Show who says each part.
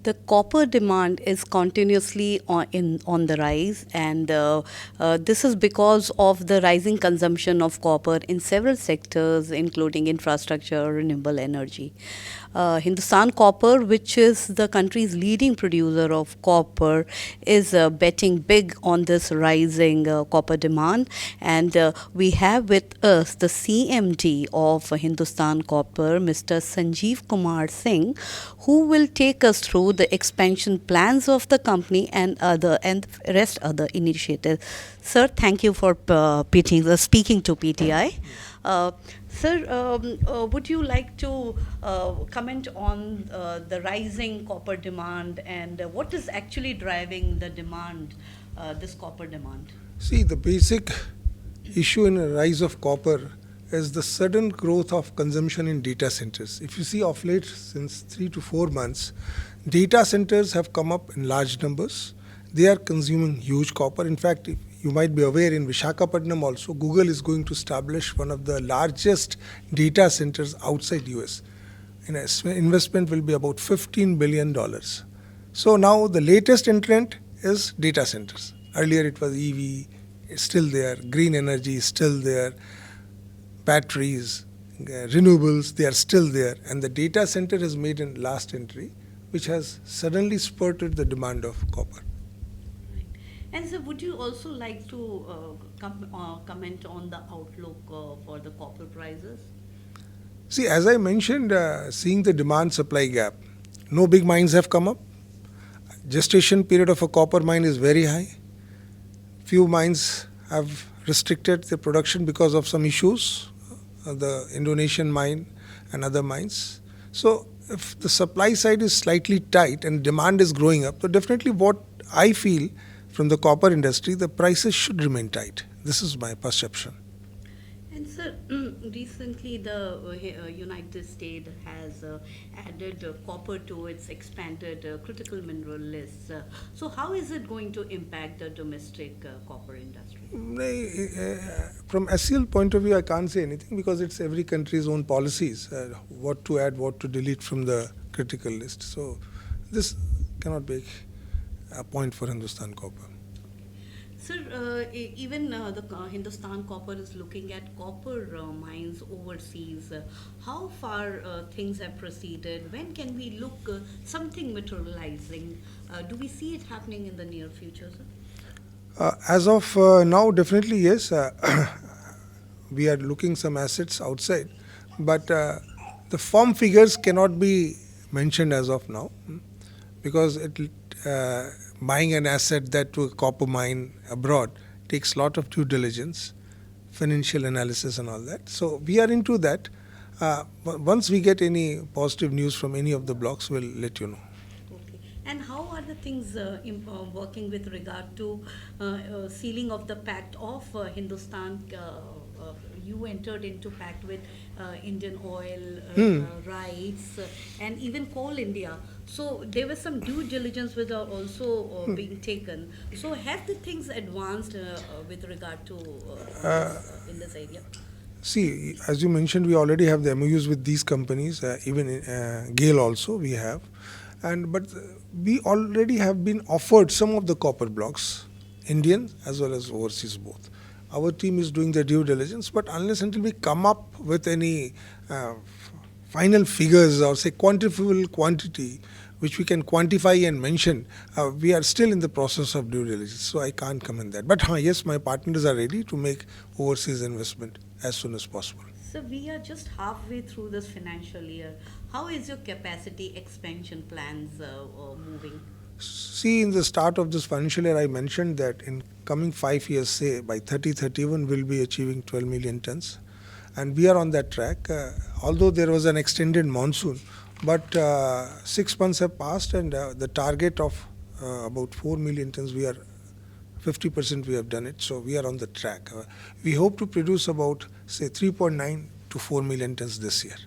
Speaker 1: the copper demand is continuously on the rise, and this is because of the rising consumption of copper in several sectors, including infrastructure, renewable energy. Hindustan Copper, which is the country's leading producer of copper, is betting big on this rising copper demand. And we have with us the CMD of Hindustan Copper, Mr. Sanjiv Kumar Singh, who will take us through the expansion plans of the company and rest other initiatives. Sir, thank you for speaking to PTI. Uh, Sir, would you like to comment on the rising copper demand and what is actually driving the demand, this copper demand?
Speaker 2: See, the basic issue in a rise of copper is the sudden growth of consumption in data centers. If you see of late, since 3 to 4 months, data centers have come up in large numbers. They are consuming huge copper. In fact, if you might be aware, in Visakhapatnam also, Google is going to establish one of the largest data centers outside US. Investment will be about $15 billion. So now the latest entrant is data centers. Earlier it was EV, it's still there. Green energy is still there. Batteries, renewables, they are still there. And the data center has made a last entry, which has suddenly spurted the demand of copper.
Speaker 1: And so, would you also like to comment on the outlook for the copper prices?
Speaker 2: See, as I mentioned, seeing the demand-supply gap, no big mines have come up. Gestation period of a copper mine is very high. Few mines have restricted their production because of some issues, the Indonesian mine and other mines. So, if the supply side is slightly tight and demand is growing up, so definitely what I feel from the copper industry, the prices should remain tight. This is my perception.
Speaker 1: And sir, recently the United States has added copper to its expanded critical mineral list. So how is it going to impact the domestic copper industry?
Speaker 2: From SCL point of view, I can't say anything because it's every country's own policies, what to add, what to delete from the critical list. So this cannot be a point for Hindustan Copper.
Speaker 1: Sir, even the Hindustan Copper is looking at copper mines overseas. How far things have proceeded? When can we look something materializing? Do we see it happening in the near future, sir?
Speaker 2: As of now, definitely yes. We are looking some assets outside, but the firm figures cannot be mentioned as of now because buying an asset that to a copper mine abroad takes a lot of due diligence, financial analysis and all that. So we are into that. Once we get any positive news from any of the blocks, we'll let you know.
Speaker 1: Okay. And how are the things working with regard to sealing of the pact of Hindustan? You entered into pact with Indian Oil Rights and even Coal India. So there was some due diligence which are also being taken. So have the things advanced with regard to in this area?
Speaker 2: See, as you mentioned, we already have the MoUs with these companies, even GAIL also we have. But we already have been offered some of the copper blocks, Indian as well as overseas both. Our team is doing the due diligence, but unless until we come up with any final figures or say quantifiable quantity which we can quantify and mention, we are still in the process of due diligence, so I can't comment that. But yes, my partners are ready to make overseas investment as soon as possible.
Speaker 1: So we are just halfway through this financial year. How is your capacity expansion plans moving?
Speaker 2: See, in the start of this financial year, I mentioned that in coming 5 years, say by 2031, we'll be achieving 12 million tons. And we are on that track. Although there was an extended monsoon, but 6 months have passed and the target of about 4 million tons, we are 50% we have done it. So we are on the track. We hope to produce about, say, 3.9 to 4 million tons this year.